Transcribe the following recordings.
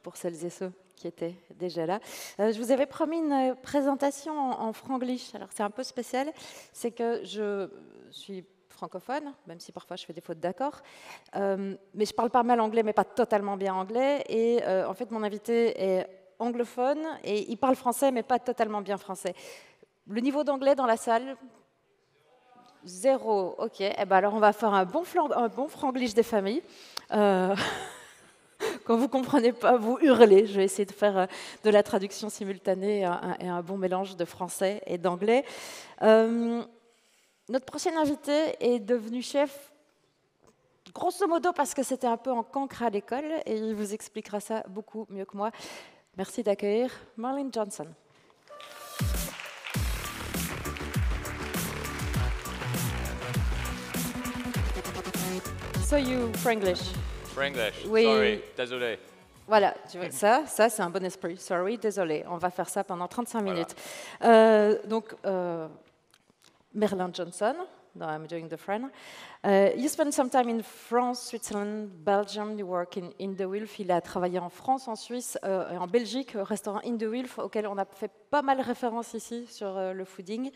pour celles et ceux qui étaient déjà là. Je vous avais promis une présentation en franglish. Alors c'est un peu spécial, c'est que je suis francophone, même si parfois je fais des fautes d'accord, mais je parle pas mal anglais, mais pas totalement bien anglais. Et en fait, mon invité est anglophone et il parle français, mais pas totalement bien français. Le niveau d'anglais dans la salle, 0. Ok. Eh ben alors on va faire un bon franglish des familles. Quand vous ne comprenez pas, vous hurlez. Je vais essayer de faire de la traduction simultanée et un bon mélange de français et d'anglais. Notre prochain invité est devenu chef, grosso modo, parce que c'était un peu en cancre à l'école, et il vous expliquera ça beaucoup mieux que moi. Merci d'accueillir Marlene Johnson. So you Franglish. Franglish. Oui. Sorry, désolé. Voilà, tu vois, ça c'est un bon esprit. Sorry, désolé. On va faire ça pendant 35 minutes. Donc, Merlin Johnson, no, I'm doing the friend. You spent some time in France, Switzerland, Belgium. You work in the Wilf. Il a travaillé en France, en Suisse et en Belgique, au restaurant In the Wilf, auquel on a fait pas mal référence ici sur le fooding,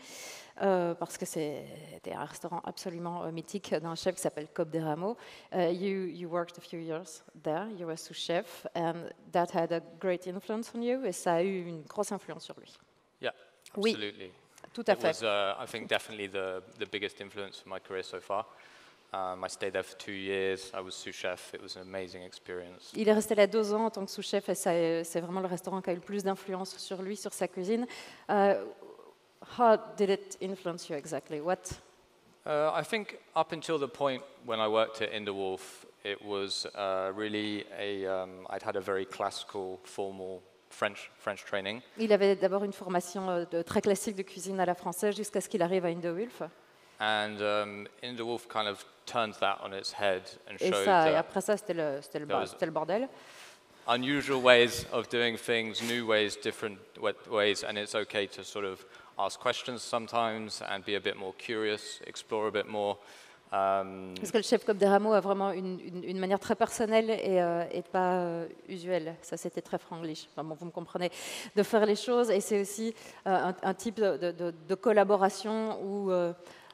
parce que c'était un restaurant absolument mythique d'un chef qui s'appelle Cobb des Rameaux. You worked a few years there. You were sous-chef, and that had a great influence on you. Et ça a eu une grosse influence sur lui. Yeah, Oui. absolutely. Tout à fait. It was, I think, definitely the biggest influence of my career so far. I stayed there for 2 years. I was sous chef. It was an amazing experience. Il est resté là 2 ans en tant que sous-chef et c'est vraiment le restaurant qui a eu le plus d'influence sur lui, sur sa cuisine. How did it influence you exactly? What? I think up until the point when I worked at In the Wolf, it was really I'd had a very classical, formal French training. Il avait d'abord une formation très classique de cuisine à la française jusqu'à ce qu'il arrive à In the Wilf. And In the Wolf kind of turned that on its head and Et showed ça, et that après ça, c'était le bordel. unusual ways of doing things, new ways, different ways, and it's okay to sort of ask questions sometimes and be a bit more curious, explore a bit more. Parce que le chef Cobb des Rameaux a vraiment une manière très personnelle et pas usuelle. Ça, c'était très franglish. Enfin, bon, vous me comprenez. De faire les choses, et c'est aussi un type de collaboration où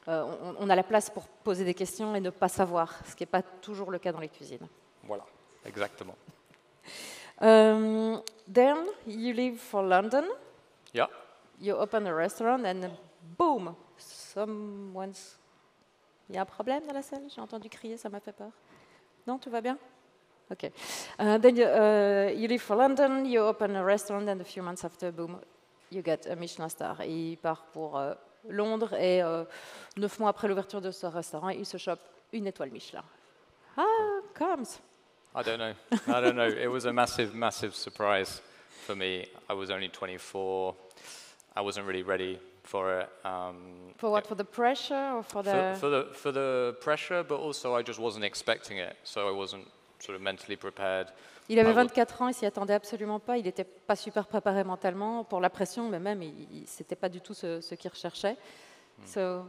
on a la place pour poser des questions et ne pas savoir, ce qui n'est pas toujours le cas dans les cuisines. Voilà, exactement. Then you leave for London. Yeah. You open a restaurant and boom, Il y a un problème dans la salle? J'ai entendu crier, ça m'a fait peur. Non, tout va bien? OK. Then you leave for London, you open a restaurant, and a few months after, boom, you get a Michelin star. Et il part pour Londres, et 9 mois après l'ouverture de ce restaurant, il se chope une étoile Michelin. Comes. I don't know. It was a massive, massive surprise for me. I was only 24. I wasn't really ready for it. For what? For the pressure or for the... For the pressure, but also I just wasn't expecting it, so I wasn't sort of mentally prepared. Il avait 24 ans, il s'y attendait absolument pas. Il n'était pas super préparé mentalement pour la pression, mais même, c'était pas du tout ce qu'il recherchait. So...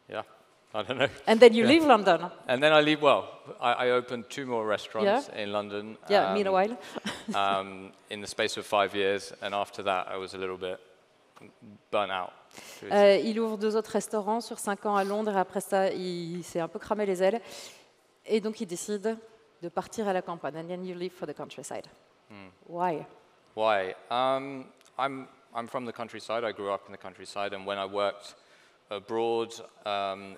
Yeah, I don't know. And then you leave London. And then I leave. Well, I opened 2 more restaurants in London. Yeah, meanwhile. In the space of 5 years, and after that, I was a little bit burnt out. Il ouvre 2 autres restaurants sur 5 ans à Londres, et après ça, il s'est un peu cramé les ailes. Et donc, il décide de partir à la campagne. And then you leave for the countryside. Why? Why? I'm from the countryside. I grew up in the countryside, and when I worked abroad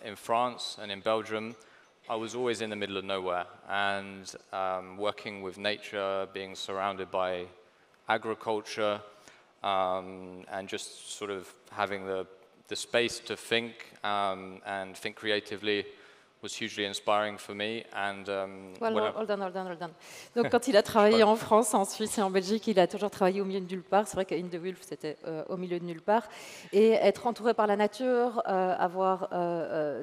in France and in Belgium, I was always in the middle of nowhere, and working with nature, being surrounded by agriculture, and just sort of having the space to think and think creatively was hugely inspiring for me. And hold on. Donc, quand il a travaillé en France, en Suisse et en Belgique, il a toujours travaillé au milieu de nulle part. C'est vrai qu'In the Wilf, c'était au milieu de nulle part. Et être entouré par la nature, avoir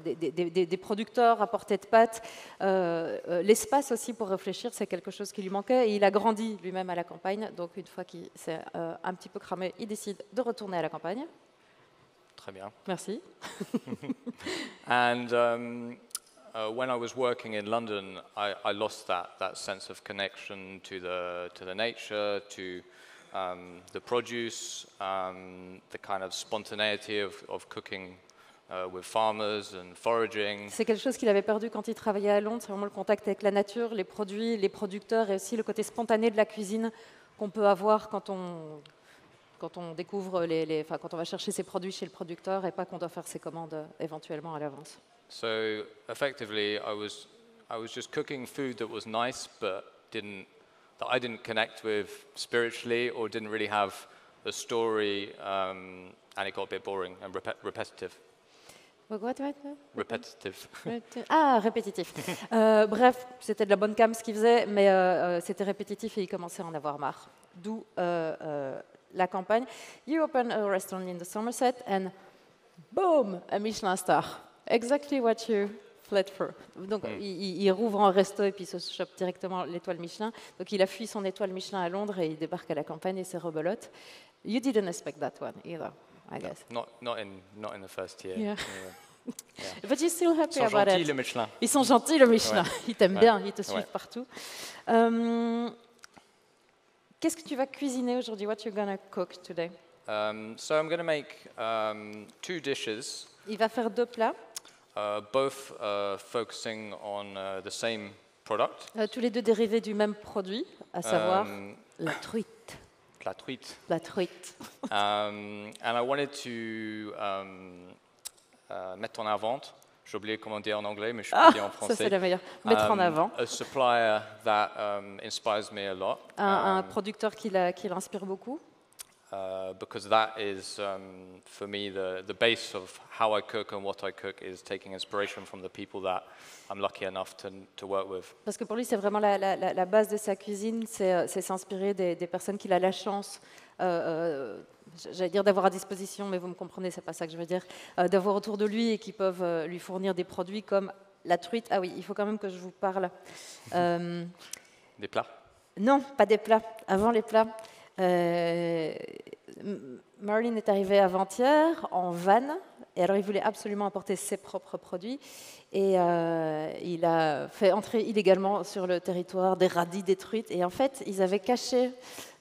des producteurs à portée de patte, l'espace aussi pour réfléchir, c'est quelque chose qui lui manquait. Et il a grandi lui-même à la campagne. Donc, une fois qu'il s'est un petit peu cramé, il décide de retourner à la campagne. Très bien. Merci. And when I was working in London, I lost that sense of connection to the nature, to the produce, the kind of spontaneity of cooking with farmers and foraging. C'est quelque chose qu'il avait perdu quand il travaillait à Londres, c'est vraiment le contact avec la nature, les produits, les producteurs et aussi le côté spontané de la cuisine qu'on peut avoir quand on découvre enfin, quand on va chercher ses produits chez le producteur et pas qu'on doit faire ses commandes éventuellement à l'avance. So effectively, I was just cooking food that was nice, but that I didn't connect with spiritually, or didn't really have a story, and it got a bit boring and repetitive. Répétitif. Ah, répétitif. Bref, c'était de la bonne cam ce qu'il faisait, mais c'était répétitif et il commençait à en avoir marre. D'où la campagne. You open a restaurant in the Somerset and boom, a Michelin star. Exactly what you fled for. Donc il rouvre un resto et puis il se chope directement l'étoile Michelin. Donc il a fui son étoile Michelin à Londres et il débarque à la campagne et c'est rebelote. You didn't expect that one either, I guess. Not in the first year. Yeah. Yeah. But you're still happy Ils sont about gentils, it. le Michelin. Ils sont gentils, le Michelin. Ouais. Ils t'aiment bien, ils te suivent Ouais. partout. Qu'est-ce que tu vas cuisiner aujourd'hui? What you're gonna cook today? So I'm going to make 2 dishes, Il va faire 2 plats, both focusing on the same product. tous les 2 dérivés du même produit, à savoir la truite. La truite. La truite. And I wanted to mettre en avant, j'ai oublié comment dire en anglais, mais je peux dire en français. Ça c'est la meilleure. Mettre en avant. A supplier that inspires me a lot. Un producteur qui l'inspire beaucoup. Because that is, for me, the base of how I cook and what I cook is taking inspiration from the people that I'm lucky enough to work with. Parce que pour lui, c'est vraiment la base de sa cuisine, c'est s'inspirer des personnes qu'il a la chance, j'allais dire d'avoir à disposition, mais vous me comprenez, c'est pas ça que je veux dire, d'avoir autour de lui et qui peuvent lui fournir des produits comme la truite. Ah oui, il faut quand même que je vous parle. Des plats? Non, pas des plats. Avant les plats. Merlin est arrivé avant-hier en van, et alors il voulait absolument apporter ses propres produits, et il a fait entrer illégalement sur le territoire des radis, des truites, et en fait ils avaient caché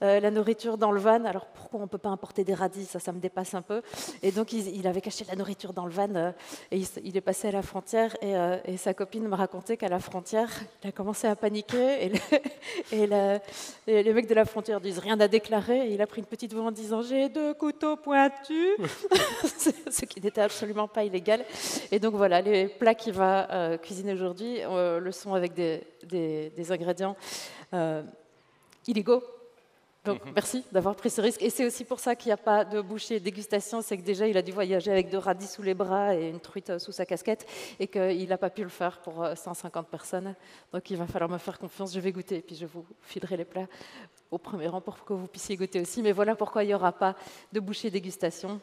la nourriture dans le van. Alors pourquoi on ne peut pas importer des radis, ça me dépasse un peu, et donc il avait caché la nourriture dans le van, et il est passé à la frontière, et sa copine me racontait qu'à la frontière il a commencé à paniquer, et les mecs de la frontière disent rien à déclarer, et il a pris une petite voix en disant j'ai 2 couteaux pointus, ce qui n'était absolument pas illégal. Et donc voilà, les plats qu'il va cuisiner aujourd'hui le sont avec des ingrédients illégaux. Donc merci d'avoir pris ce risque. Et c'est aussi pour ça qu'il n'y a pas de bouchée dégustation, c'est que déjà il a dû voyager avec 2 radis sous les bras et une truite sous sa casquette, et qu'il n'a pas pu le faire pour 150 personnes. Donc il va falloir me faire confiance, je vais goûter, et puis je vous filerai les plats au premier rang pour que vous puissiez goûter aussi. Mais voilà pourquoi il n'y aura pas de bouchée dégustation,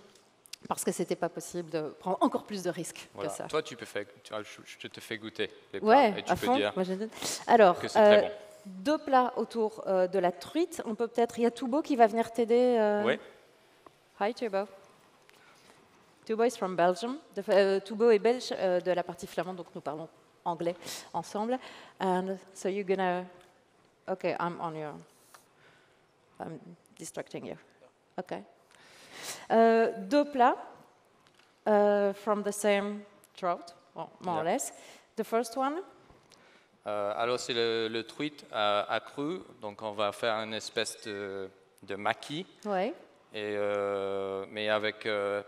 parce que c'était pas possible de prendre encore plus de risques Voilà. que ça. Toi, je te fais goûter les plats, Ouais, et tu à peux fond. dire Moi, alors, que c'est très bon. 2 plats autour de la truite. On peut peut-être. Il y a Toubo qui va venir t'aider. Oui. Hi Toubo. Toubo is from Belgium. Toubo est belge de la partie flamande, donc nous parlons anglais ensemble. And so you're gonna. Okay, I'm distracting you. Okay. 2 plats from the same trout, more or less. The first one. Alors c'est le truite à cru, donc on va faire une espèce de maquis, Ouais. et, mais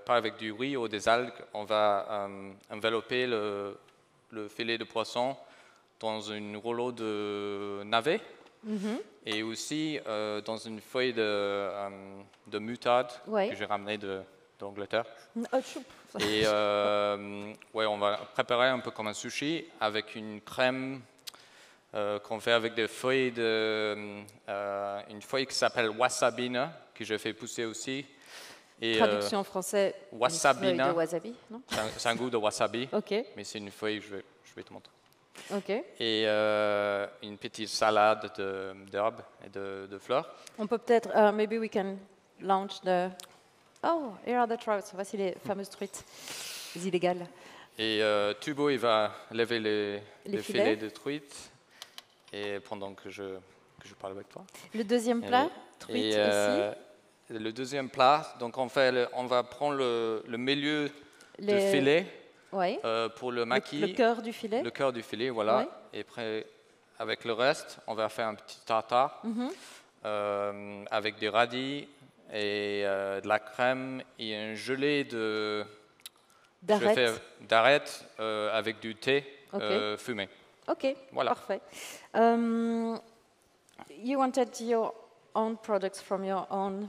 pas avec du riz ou des algues. On va envelopper le filet de poisson dans une rouleau de navet, et aussi dans une feuille de moutarde que j'ai ramenée d'Angleterre. Et ouais, on va préparer un peu comme un sushi avec une crème qu'on fait avec des feuilles une feuille qui s'appelle wasabina, que je fais pousser aussi. Et, traduction en français. wasabina. Une feuille de wasabi, non? C'est un goût de wasabi, Ok. mais c'est une feuille, je vais te montrer. Ok. Et une petite salade d'herbes et de fleurs. On peut peut-être, maybe we can launch the. Oh, here are the trouts. Voici les fameuses truites illégales. Et Thubaut, il va lever Les les filets. filets de truite et pendant que je parle avec toi. Le deuxième plat, truite Et, ici. le deuxième plat, donc on va prendre le milieu du Les- filet Ouais. pour le Le maquis, cœur du filet. le cœur du filet, voilà. Ouais. Et après, avec le reste, on va faire un petit tartare avec des radis et de la crème et un gelé D'arête. d'arête avec du thé Ok. fumé. Ok, Voilà. parfait. You wanted your own products from your own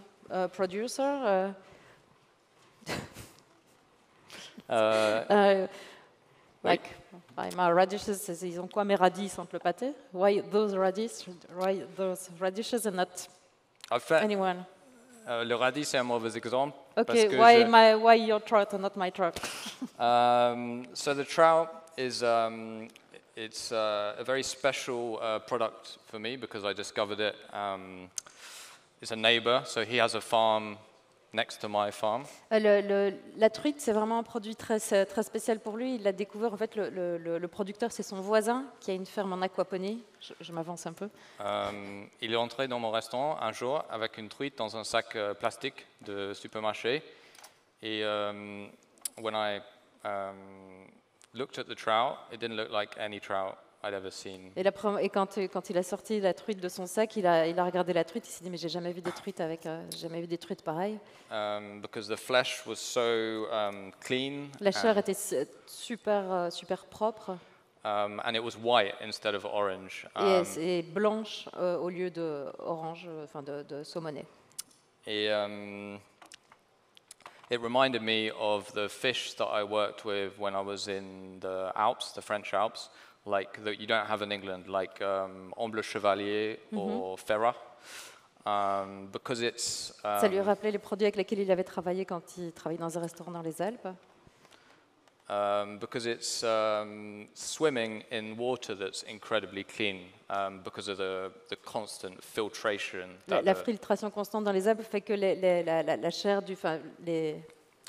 producer. Like, my radishes, ils ont quoi mes radis sans le pâté? Why those radishes and not En fait, anyone? le radis, c'est un mauvais exemple. Parce Okay, que why your trout and not my trout? so the trout is it's a very special product for me because I discovered it. It's a neighbor, so he has a farm next to my farm. La truite, c'est vraiment un produit très spécial pour lui. Il l'a découvert, en fait, le producteur, c'est son voisin qui a une ferme en aquaponie. Je m'avance un peu. Il est entré dans mon restaurant un jour avec une truite dans un sac plastique de supermarché. Et when I looked at the trout, it didn't look like any trout I'd ever seen. Et quand il a sorti la truite de son sac, il a regardé la truite, il s'est dit mais j'ai jamais vu des truites pareilles. Because the flesh was so clean. La chair était super propre And it was white instead of orange. et blanche au lieu de orange, enfin de saumonée. Et it reminded me of the fish that I worked with when I was in the Alps, the French Alps, like that you don't have in England, like Amble Chevalier or Ferrat, because it's. Ça lui rappelait les produits avec lesquels il avait travaillé quand il travaillait dans un restaurant dans les Alpes. Because it's swimming in water that's incredibly clean because of the constant filtration. La filtration constante dans les Alpes fait que la chair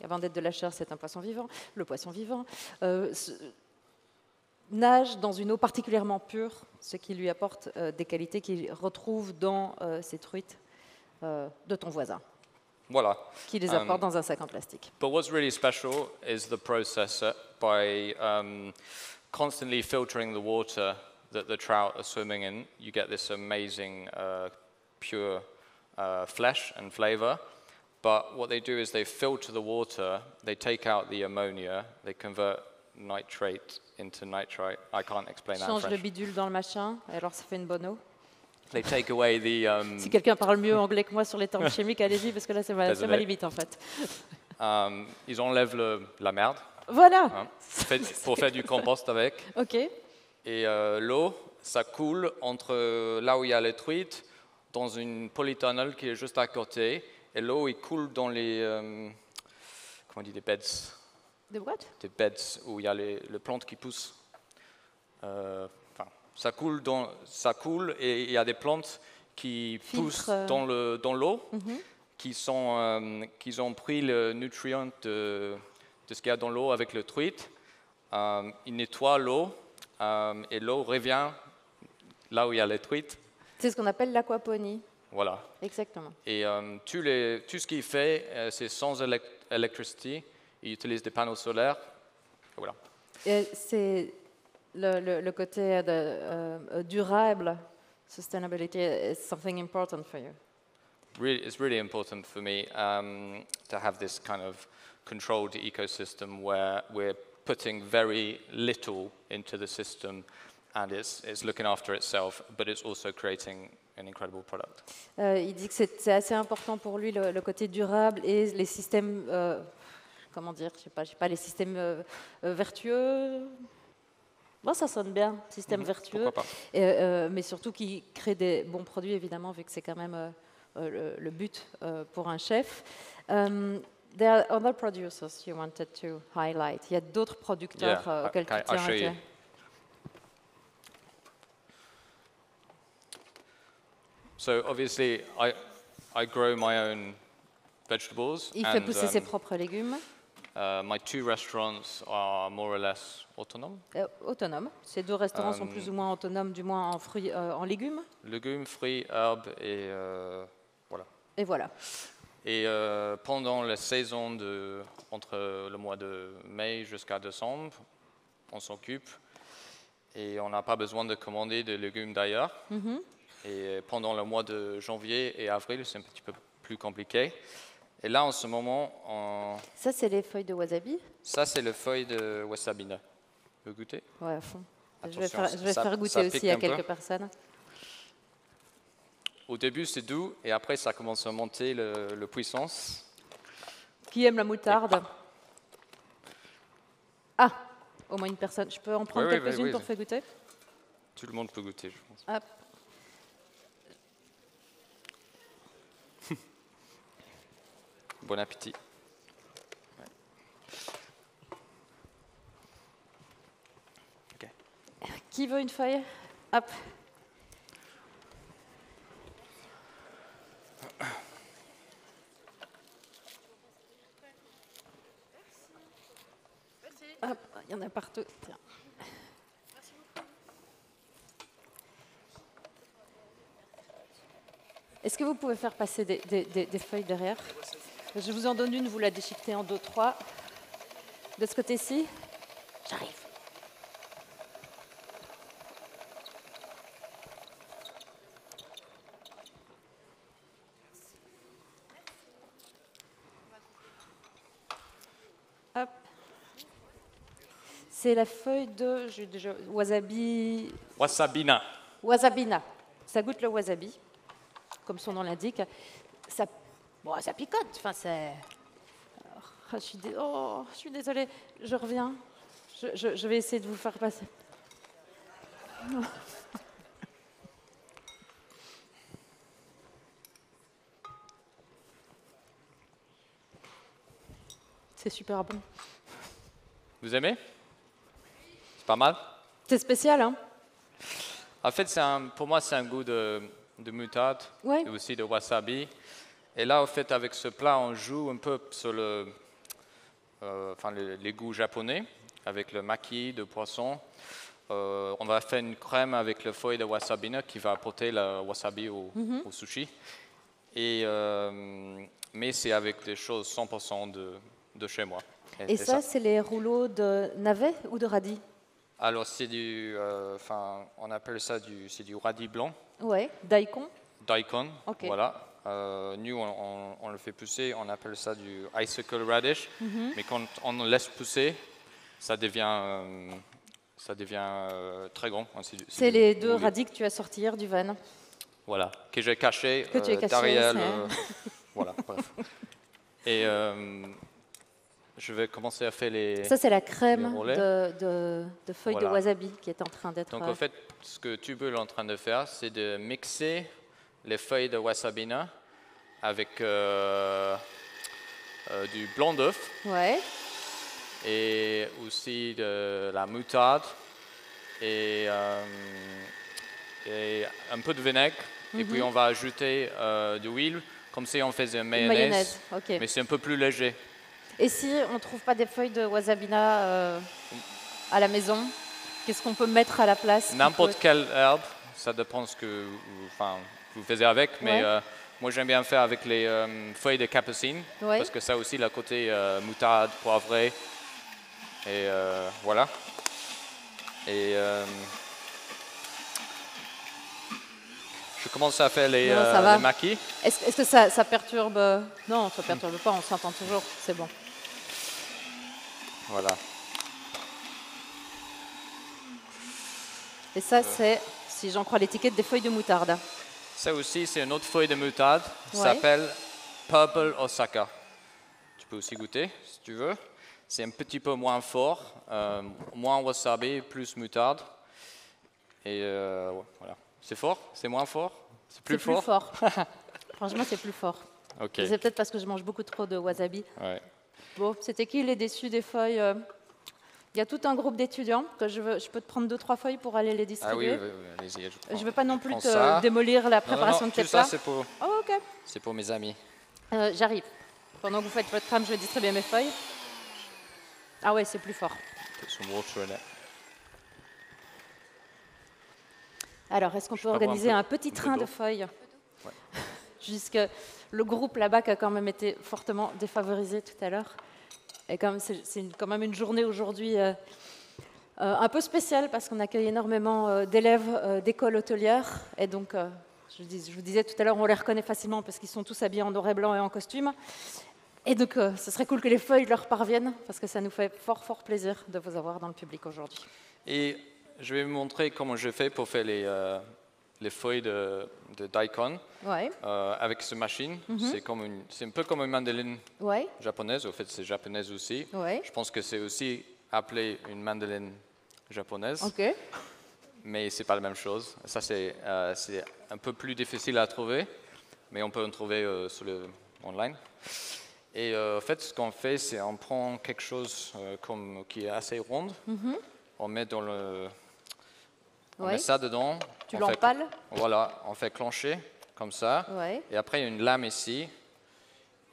avant d'être de la chair, c'est un poisson vivant. Le poisson vivant nage dans une eau particulièrement pure, ce qui lui apporte des qualités qu'il retrouve dans ces truites de ton voisin, Voilà. qui les apporte dans un sac en plastique. But what's really special is the process by constantly filtering the water that the trout are swimming in. You get this amazing pure flesh and flavor. But what they do is they filter the water, they take out the ammonia, they convert nitrate into nitrite. I can't explain that in Change le French. bidule dans le machin, et alors ça fait une bonne eau. They take away the. Si quelqu'un parle mieux anglais que moi sur les termes chimiques, allez-y, parce que là, c'est ma limite, en fait. Ils enlèvent la merde Voilà. hein, pour faire du compost avec. OK. Et l'eau, ça coule entre là où il y a les truites, dans une polytunnel qui est juste à côté. Et l'eau, il coule dans les. Comment on dit, des beds? De what? Des beds où il y a les plantes qui poussent. Ça coule et il y a des plantes qui poussent dans l'eau, qui ont pris le nutrient de ce qu'il y a dans l'eau avec le truite. Ils nettoient l'eau et l'eau revient là où il y a les truites. C'est ce qu'on appelle l'aquaponie. Voilà. Exactement. Et tout ce qu'il fait, c'est sans électricité. Il utilise des panneaux solaires. Voilà. Et c'est le côté durable, sustainability, is something important for you. It's really important for me to have this kind of controlled ecosystem where we're putting very little into the system and it's looking after itself, but it's also creating an incredible product. Il dit que c'est assez important pour lui le côté durable et les systèmes, comment dire, je sais pas les systèmes vertueux. Bon, ça sonne bien, système vertueux, Pourquoi pas. mais surtout qui crée des bons produits, évidemment, vu que c'est quand même le but pour un chef. There are other producers you wanted to highlight. Il y a d'autres producteurs auxquels tu tiens à cœur. So obviously, I grow my own vegetables. Il fait pousser ses propres légumes. My 2 restaurants are more or less autonomous. Autonome. Ces 2 restaurants sont plus ou moins autonomes, du moins en fruits, en légumes. Légumes, fruits, herbes et voilà. Et voilà. Et pendant la saison entre le mois de mai jusqu'à décembre, on s'occupe et on n'a pas besoin de commander de légumes d'ailleurs. Et pendant le mois de janvier et avril, c'est un petit peu plus compliqué. Et là, en ce moment, Ça, c'est les feuilles de wasabi? Ça, c'est les feuilles de wasabi. Vous veux goûter? Ouais, à fond. Attention, je vais faire goûter aussi à quelques personnes. Au début, c'est doux, et après, ça commence à monter le puissance. Qui aime la moutarde? Ah, au moins une personne. Je peux en prendre quelques-unes pour faire goûter? Tout le monde peut goûter, je pense. Hop. Bon appétit. Ouais. Okay. Qui veut une feuille? Hop. Hop, il y en a partout. Tiens. Est-ce que vous pouvez faire passer des feuilles derrière? Je vous en donne une, vous la déchiquetez en 2, 3. De ce côté-ci, j'arrive. Hop. C'est la feuille de wasabi. Wasabina. Wasabina. Ça goûte le wasabi, comme son nom l'indique. Ça, bon, ça picote. Enfin, c'est. Je suis désolée. Je reviens. Je vais essayer de vous le faire passer. C'est super bon. Vous aimez? C'est pas mal? C'est spécial, hein? En fait, pour moi, c'est un goût de moutarde et aussi de wasabi. Et là, en fait, avec ce plat, on joue un peu sur les goûts japonais, avec le maki de poisson. On va faire une crème avec le feuille de wasabi qui va apporter le wasabi au sushi. Mais c'est avec des choses 100% de chez moi. Et ça, c'est les rouleaux de navet ou de radis? Alors, c'est on appelle ça du radis blanc. Ouais, daikon. Daikon, okay. Voilà. Nous, on le fait pousser, on appelle ça du icicle radish. Mais quand on le laisse pousser, ça devient très grand. C'est les 2 radis que tu as sortis hier du van. Voilà, que j'ai caché derrière le... Voilà, bref. Et je vais commencer à faire les... Ça, c'est la crème de feuilles de wasabi qui est en train d'être... Donc, en fait, ce que Tubul est en train de faire, c'est de mixer les feuilles de wasabina avec du blanc d'œuf. Ouais. Et aussi de la moutarde et un peu de vinaigre. Et puis, on va ajouter de l'huile, comme si on faisait une mayonnaise. Okay. Mais c'est un peu plus léger. Et si on ne trouve pas des feuilles de wasabina à la maison, qu'est-ce qu'on peut mettre à la place? N'importe quelle herbe, ça dépend ce que vous faites avec, mais moi j'aime bien faire avec les feuilles de capucine, parce que ça aussi, le côté moutarde, poivré, et voilà. Et je commence à faire les maquis. Est-ce que ça perturbe? Non, ça ne perturbe pas, on s'entend toujours, c'est bon. Voilà. Et ça, c'est, si j'en crois l'étiquette, des feuilles de moutarde. Ça aussi, c'est une autre feuille de moutarde. Ça s'appelle Purple Osaka. Tu peux aussi goûter, si tu veux. C'est un petit peu moins fort, moins wasabi, plus moutarde. Et voilà. C'est fort? C'est moins fort? C'est plus fort? C'est plus fort. Franchement, c'est plus fort. Okay. C'est peut-être parce que je mange beaucoup trop de wasabi. Ouais. Bon, c'était qui les déçus des feuilles? Il y a tout un groupe d'étudiants que je peux te prendre 2-3 feuilles pour aller les distribuer. Ah oui, allez-y. Je ne veux pas non plus te démolir la préparation de tes plats. Ça, c'est pour... Oh, ok. C'est pour mes amis. J'arrive. Pendant que vous faites votre crème, je vais distribuer mes feuilles. Ah ouais, c'est plus fort. Put some water in it. Alors, est-ce qu'on peut peux avoir organiser un un peu- petit un peu train de d'eau feuilles Ouais. Jusque le groupe là-bas qui a quand même été fortement défavorisé tout à l'heure. Et comme quand même une journée aujourd'hui un peu spéciale parce qu'on accueille énormément d'élèves d'écoles hôtelières. Et donc, je vous disais tout à l'heure, on les reconnaît facilement parce qu'ils sont tous habillés en noir et blanc et en costume. Et donc, ce serait cool que les feuilles leur parviennent parce que ça nous fait fort, fort plaisir de vous avoir dans le public aujourd'hui. Et je vais vous montrer comment je fais pour faire les feuilles de daikon Ouais, avec cette machine. C'est un peu comme une mandoline ouais, japonaise. Au fait, c'est japonaise aussi. ouais. Je pense que c'est aussi appelé une mandoline japonaise, Ok. mais c'est pas la même chose. Ça, c'est un peu plus difficile à trouver, mais on peut en trouver sur le online. Et en fait, ce qu'on fait, c'est on prend quelque chose qui est assez ronde, on met dans on Ouais. met ça dedans. Tu on fait- l'empales. Voilà, on fait clencher comme ça. Ouais. Et après, il y a une lame ici.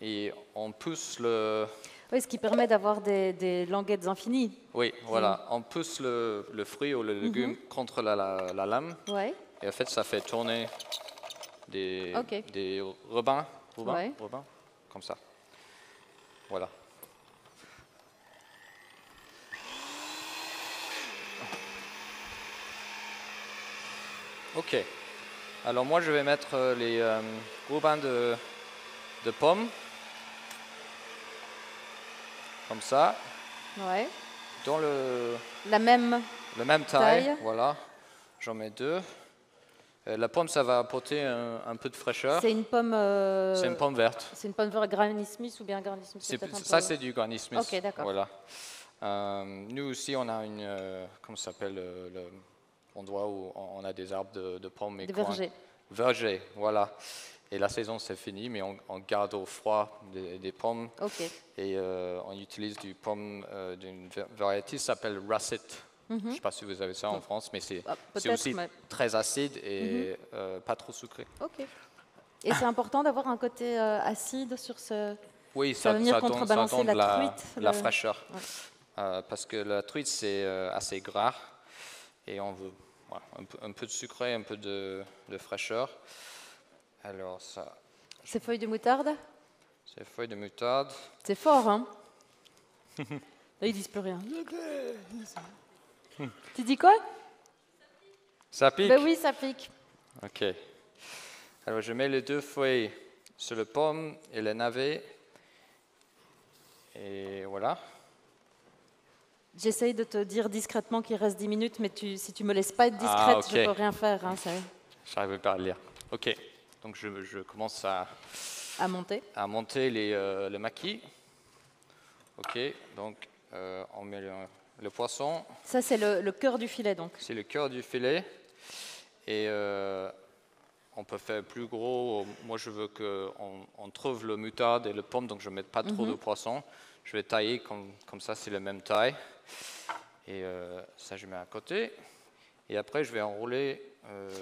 Et on pousse Oui, ce qui permet d'avoir des languettes infinies. Oui, voilà. On pousse le fruit ou le légume contre la lame. Ouais. Et en fait, ça fait tourner des Ok. rebinds, Ouais. comme ça. Voilà. Ok. Alors moi, je vais mettre les rebinds de pommes. Comme ça. Ouais. Dans La même. le même taille. Taille. Voilà. J'en mets 2. La pomme, ça va apporter un peu de fraîcheur. C'est une pomme. C'est une pomme verte. C'est une pomme verte Granny Smith ou bien Granny Smith. Ça, c'est du Granny Smith. Ok, d'accord. Voilà. Nous aussi, on a comment ça s'appelle l'endroit où on a des arbres de pommes. Des vergers. Vergers, voilà. Et la saison, c'est fini, mais on garde au froid des pommes. Ok. Et on utilise du pomme d'une variété qui s'appelle Russet. Je ne sais pas si vous avez ça en France, mais c'est aussi très acide et pas trop sucré. Ok. Et c'est important d'avoir un côté acide sur ce. Oui, ça va venir contrebalancer donne la truite. La fraîcheur. Ouais. Parce que la truite, c'est assez gras et on veut un peu de sucré, un peu de fraîcheur. Alors ça. Ces feuilles de moutarde. Ces feuilles de moutarde. C'est fort, hein. Là, ils disent plus rien. Tu dis quoi? Ça pique? Ben oui, ça pique. Ok. Alors je mets les 2 feuilles sur le pomme et le navet. Et voilà. J'essaye de te dire discrètement qu'il reste 10 minutes, mais si tu me laisses pas être discrète, ok. je peux rien faire. Hein, Je n'arrive pas à le lire. Ok. Donc je commence à monter. À monter le maquis. Ok. Donc on met le poisson. Ça, c'est le cœur du filet, donc. C'est le cœur du filet. Et on peut faire plus gros. Moi, je veux qu'on trouve le moutarde et le pomme, donc je ne mets pas trop de poisson. Je vais tailler comme ça, c'est la même taille. Et ça, je mets à côté. Et après, je vais enrouler.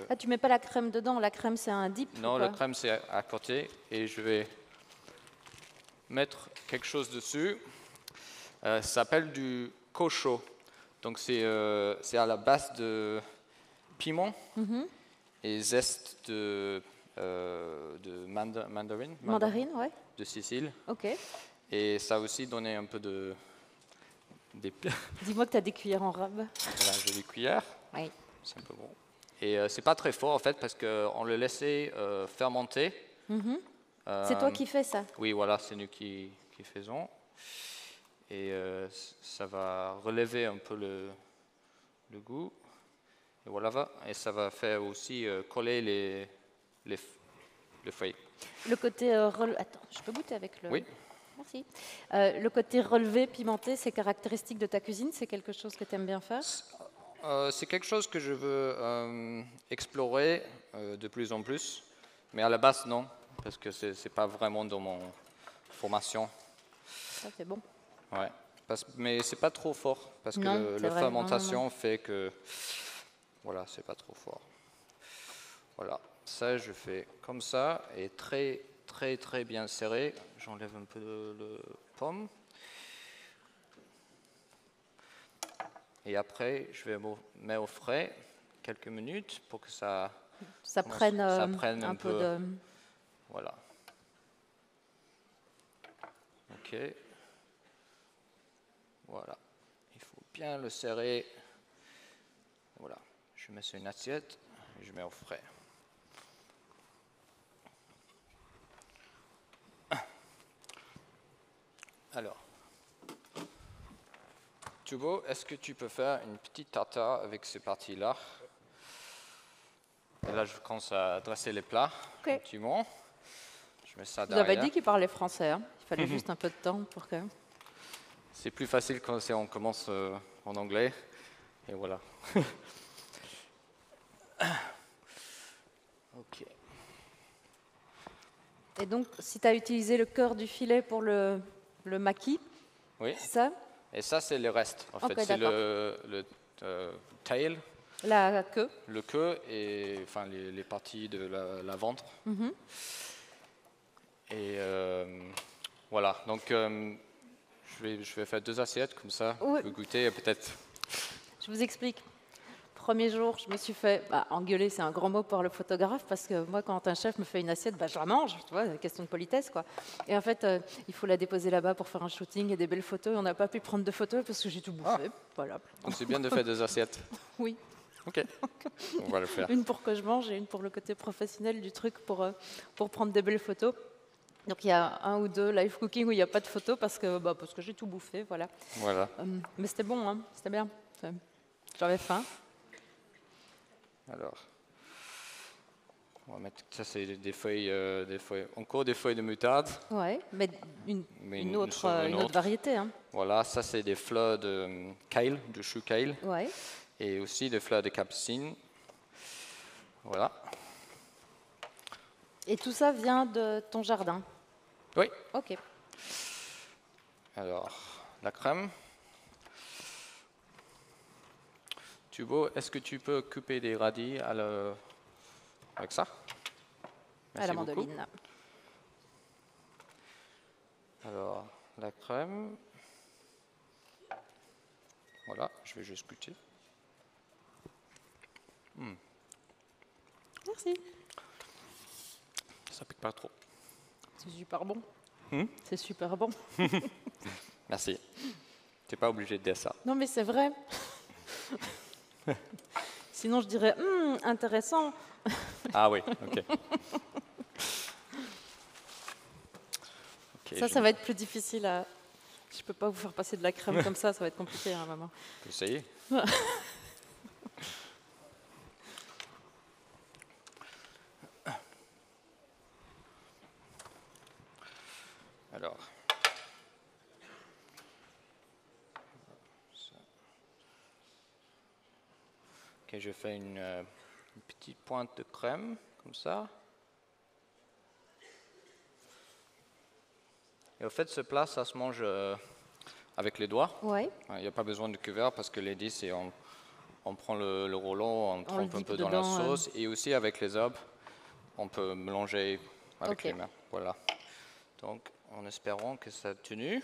Ah, tu mets pas la crème dedans. La crème, c'est un dip. Non, la crème, c'est à côté. Et je vais mettre quelque chose dessus. Ça s'appelle du kocho. Donc, c'est à la base de piment et zeste de mandarine. Mandarine, ouais. De Sicile. Ok. Et ça a aussi donné un peu Dis-moi que tu as des cuillères en rab. Voilà, j'ai des cuillères. Oui. C'est un peu bon. Et c'est pas très fort en fait parce qu'on le laissait fermenter. C'est toi qui fais ça? Oui, voilà, c'est nous qui faisons. Et ça va relever un peu le goût. Et voilà, et ça va faire aussi coller les feuilles. Le côté Attends, je peux goûter avec le. Oui. Merci. Le côté relevé, pimenté, c'est caractéristique de ta cuisine? C'est quelque chose que tu aimes bien faire? C'est quelque chose que je veux explorer de plus en plus. Mais à la base, non, parce que ce n'est pas vraiment dans mon formation. Ça, c'est bon. Ouais. Mais c'est pas trop fort, parce Non, que la vrai. fermentation Non. fait que... Voilà, c'est pas trop fort. Voilà, ça je fais comme ça, et très très très bien serré. J'enlève un peu le pomme. Et après, je vais mettre au frais quelques minutes pour que ça prenne, un peu de... Voilà. OK. Voilà. Il faut bien le serrer. Voilà. Je mets sur une assiette et je mets au frais. Alors, Thibaut, est-ce que tu peux faire une petite tartare avec ces parties-là? Et là, je commence à dresser les plats. OK. Gentiment. Je mets ça Vous avez derrière. dit qu'il parlait français. Hein. Il fallait juste un peu de temps pour que... C'est plus facile quand on commence en anglais. Et voilà. OK. Et donc, si tu as utilisé le cœur du filet pour le maquis, Oui. ça, Et ça, c'est le reste. En Ok, fait, c'est d'accord. le tail, la queue. le queue et enfin les parties de la ventre. Mhm. Et voilà. Donc, je vais faire 2 assiettes comme ça. Ouais. Je vais goûter et peut-être. Je vous explique. Premier jour, je me suis fait engueuler, c'est un grand mot par le photographe, parce que moi, quand un chef me fait une assiette, je la mange, tu vois, question de politesse, quoi. Et en fait, il faut la déposer là-bas pour faire un shooting et des belles photos, et on n'a pas pu prendre de photos parce que j'ai tout bouffé. Voilà. Donc, c'est bien de faire 2 assiettes. Oui. OK. On va le faire. Une pour que je mange et une pour le côté professionnel du truc, pour prendre des belles photos. Donc il y a 1 ou 2 live cooking où il n'y a pas de photos parce que j'ai tout bouffé, voilà. Voilà. Mais c'était bon, hein, c'était bien. J'avais faim. Alors, on va mettre ça, c'est des feuilles, encore des feuilles de moutarde. Ouais, mais une autre variété. Hein. Voilà, ça c'est des fleurs de kale, de chou kale, Ouais. et aussi des fleurs de capucine. Voilà. Et tout ça vient de ton jardin. Oui. Ok. Alors, la crème. Thibaut, est-ce que tu peux couper des radis avec ça? À la Merci beaucoup. mandoline. Alors, la crème. Voilà, je vais juste goûter. Merci. Ça pique pas trop. C'est super bon. C'est super bon. Merci. Tu n'es pas obligé de dire ça. Non, mais c'est vrai. Sinon, je dirais intéressant. Ah oui, ok. Okay, Ça va être plus difficile à. Je peux pas vous faire passer de la crème comme ça va être compliqué à un moment. On peut essayer. Alors. Ok, je fais une petite pointe de crème, comme ça. Et au fait, ce plat, ça se mange avec les doigts. Ouais. Il n'y a pas besoin de couvert parce que l'idée, c'est on prend le rouleau, on trempe un peu dans dedans, la sauce. Et aussi avec les herbes, on peut mélanger avec les mains. Voilà. Donc, en espérant que ça tenu,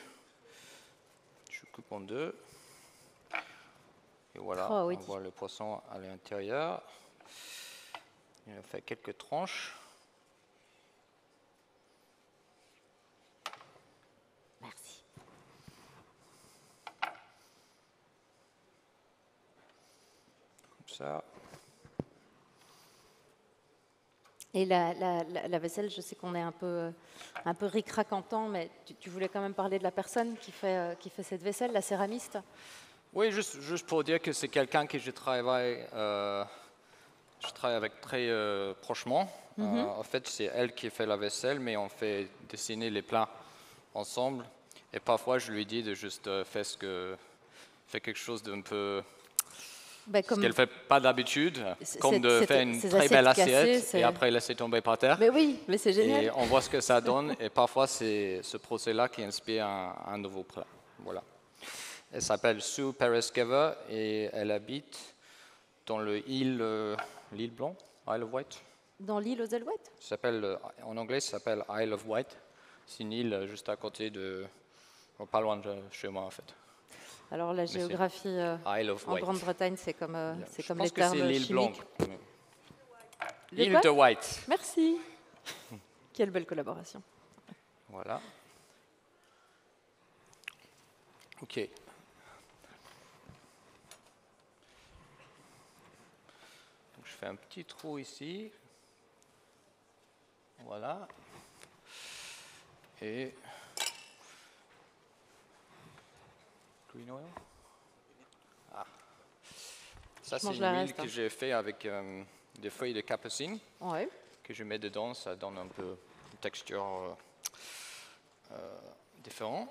je coupe en 2. Et voilà, on voit le poisson à l'intérieur. On fait quelques tranches. Merci. Comme ça. Et la vaisselle, je sais qu'on est un peu ric-rac en temps, mais tu voulais quand même parler de la personne qui fait cette vaisselle, la céramiste. Oui, juste pour dire que c'est quelqu'un que je travaille avec très prochement. En fait, c'est elle qui fait la vaisselle, mais on fait dessiner les plats ensemble. Et parfois, je lui dis de juste faire quelque chose d'un peu... ce qu'elle ne fait pas d'habitude, comme de faire une très belle assiette et après laisser tomber par terre. Mais oui, mais c'est génial. Et on voit ce que ça donne. Et parfois, c'est ce procès-là qui inspire un nouveau plat. Voilà. Elle s'appelle Sue Perez-Gever et elle habite dans l'île Blanc, Isle of Wight. Dans l'île aux Alouettes? En anglais, ça s'appelle Isle of Wight. C'est une île juste à côté pas loin de chez moi en fait. Alors la c'est géographie Isle of en Wight. Grande-Bretagne, c'est comme Je les pense que termes c'est l'île chimiques. Blanche. Les Île quoi de Wight. Merci. Quelle belle collaboration. Voilà. OK. Donc, je fais un petit trou ici. Voilà. Et green oil. Ah. Ça, c'est mange une le huile reste, que hein. j'ai fait avec des feuilles de capucine Ouais. que je mets dedans. Ça donne un peu une texture différente.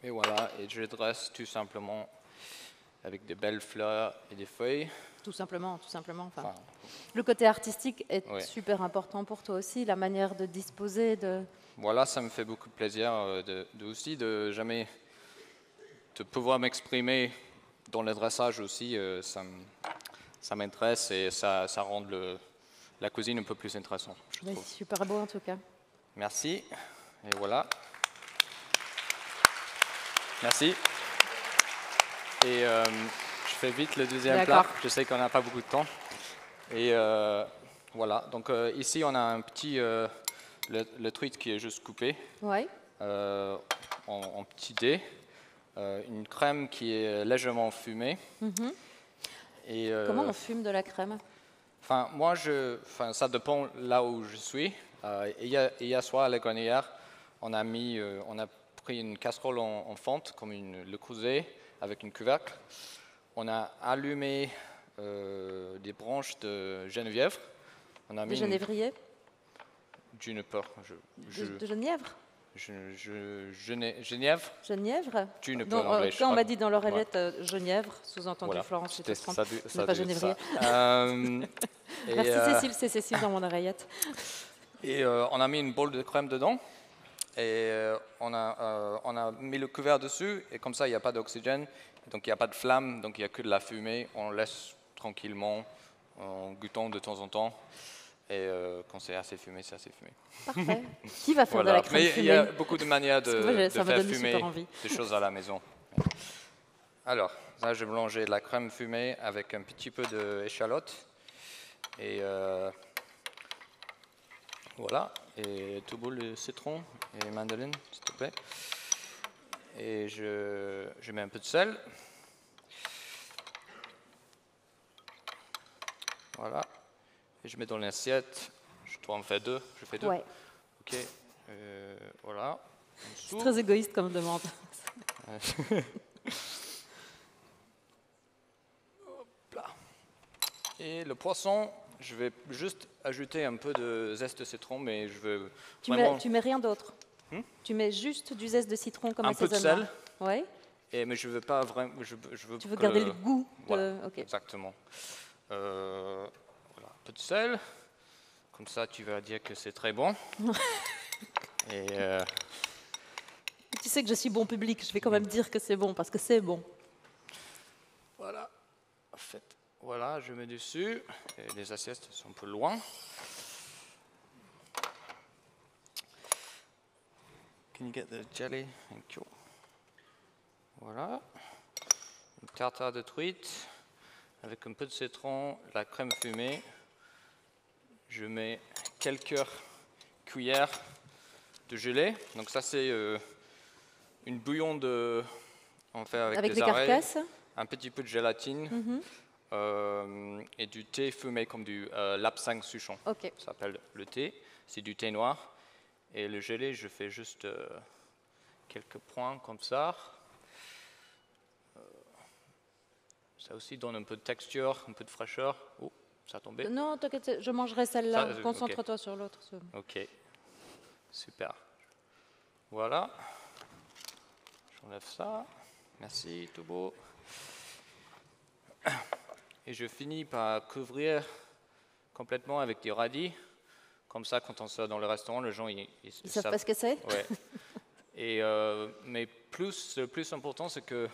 Et voilà, et je dresse tout simplement avec des belles fleurs et des feuilles. Tout simplement, tout simplement. Enfin, Le côté artistique est ouais. super important pour toi aussi, la manière de disposer de... Voilà, ça me fait beaucoup de plaisir aussi de jamais de pouvoir m'exprimer dans le dressage aussi. Ça m'intéresse et ça rend la cuisine un peu plus intéressante, je Mais trouve. c'est super beau en tout cas. Merci. Et voilà. Merci. Et je fais vite le deuxième plat. Je sais qu'on n'a pas beaucoup de temps. Et voilà. Donc ici, on a un petit le truite qui est juste coupé Ouais. en petits dés. Une crème qui est légèrement fumée. Et, Comment on fume de la crème? Enfin, moi, ça dépend là où je suis. Hier soir, à la grenière, on a pris une casserole en fonte, comme le creuset, avec une couvercle. On a allumé des branches de genièvre. De genévrier? Juniper. De genièvre? Genièvre. Genièvre? Juniper en anglais. Quand on m'a dit dans l'oreillette Genièvre, sous-entendu Voilà. Florence, je te trompe, ce Ça n'est pas doit être genévrier. Merci Cécile, c'est Cécile dans mon oreillette. Et on a mis une boule de crème dedans. Et on a mis le couvert dessus. Et comme ça, il n'y a pas d'oxygène. Donc, il n'y a pas de flamme. Donc, il n'y a que de la fumée. On laisse tranquillement, en goûtant de temps en temps. Et quand c'est assez fumé, c'est assez fumé. Parfait. Qui va faire de la crème fumée? Mais il y a beaucoup de manières de faire fumer des choses à la maison. Alors, là, je mélangeais de la crème fumée avec un petit peu d'échalote. Et voilà. Et tout beau le citron et mandarine, s'il te plaît. Et je mets un peu de sel. Voilà. Et je mets dans l'assiette. Je dois en faire deux. Je fais deux. Ouais. Ok. Voilà. C'est très égoïste comme demande. Hop là. Et le poisson, je vais juste ajouter un peu de zeste de citron, mais je veux vraiment... Tu mets rien d'autre? Tu mets juste du zeste de citron comme un peu de sel. Ouais. Mais je veux pas vraiment... Tu veux garder le goût Voilà, okay. Exactement. Voilà, un peu de sel. Comme ça, tu vas dire que c'est très bon. Et tu sais que je suis bon public, je vais quand même dire que c'est bon, parce que c'est bon. Voilà. En fait, voilà, je mets dessus. Et les assiettes sont un peu loin. Can you get the jelly? Thank you. Voilà. Une tartare de truite avec un peu de citron, la crème fumée. Je mets quelques cuillères de gelée. Donc ça, c'est une bouillon on fait avec des arrêts, carcasses. Un petit peu de gélatine et du thé fumé comme du lapsang souchong. Okay. Ça s'appelle le thé. C'est du thé noir. Et le gelé, je fais juste quelques points comme ça. Ça aussi donne un peu de texture, un peu de fraîcheur. Oh, ça a tombé. Non, t'inquiète, je mangerai celle-là. Concentre-toi sur l'autre. Ok, super. Voilà. J'enlève ça. Merci, tout beau. Et je finis par couvrir complètement avec du radis. Comme ça, quand on sort dans le restaurant, les gens ils savent pas ce que c'est. Ouais. Et mais le plus important, c'est que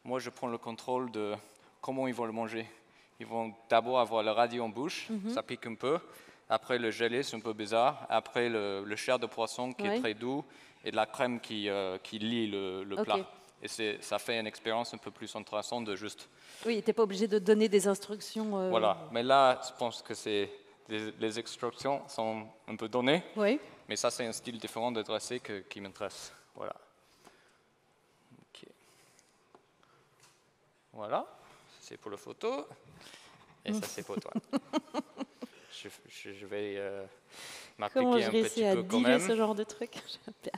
moi, je prends le contrôle de comment ils vont le manger. Ils vont d'abord avoir le radis en bouche, ça pique un peu. Après, le gelé, c'est un peu bizarre. Après, le chair de poisson qui est très doux et de la crème qui lie le plat. Et ça fait une expérience un peu plus intéressante de juste... Oui, tu n'es pas obligé de donner des instructions. Voilà, mais là, je pense que les instructions sont un peu données, Oui. mais ça, c'est un style différent de dresser qui m'intéresse. Voilà. Okay. Voilà, c'est pour la photo, et ça, c'est pour toi. Je vais m'appliquer un petit peu quand même. Ce genre de truc. J'aime bien.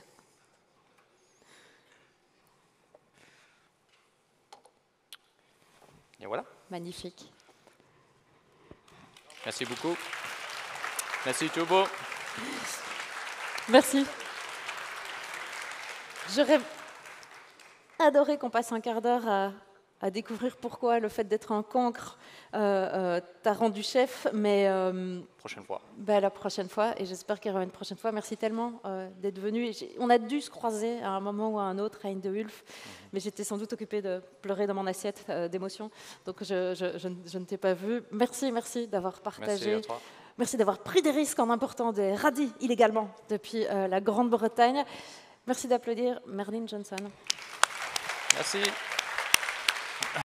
Et voilà. Magnifique. Merci beaucoup. Merci Tubo. Merci. J'aurais adoré qu'on passe un quart d'heure à découvrir pourquoi le fait d'être un cancre t'a rendu chef, mais prochaine fois. La prochaine fois, et j'espère qu'il y aura une prochaine fois. Merci tellement d'être venu. On a dû se croiser à un moment ou à un autre à In de Wulf, mais j'étais sans doute occupée de pleurer dans mon assiette d'émotion, donc je ne t'ai pas vu. Merci d'avoir partagé. Merci à toi. Merci d'avoir pris des risques en important des radis illégalement depuis la Grande-Bretagne. Merci d'applaudir Merlin Johnson. Merci.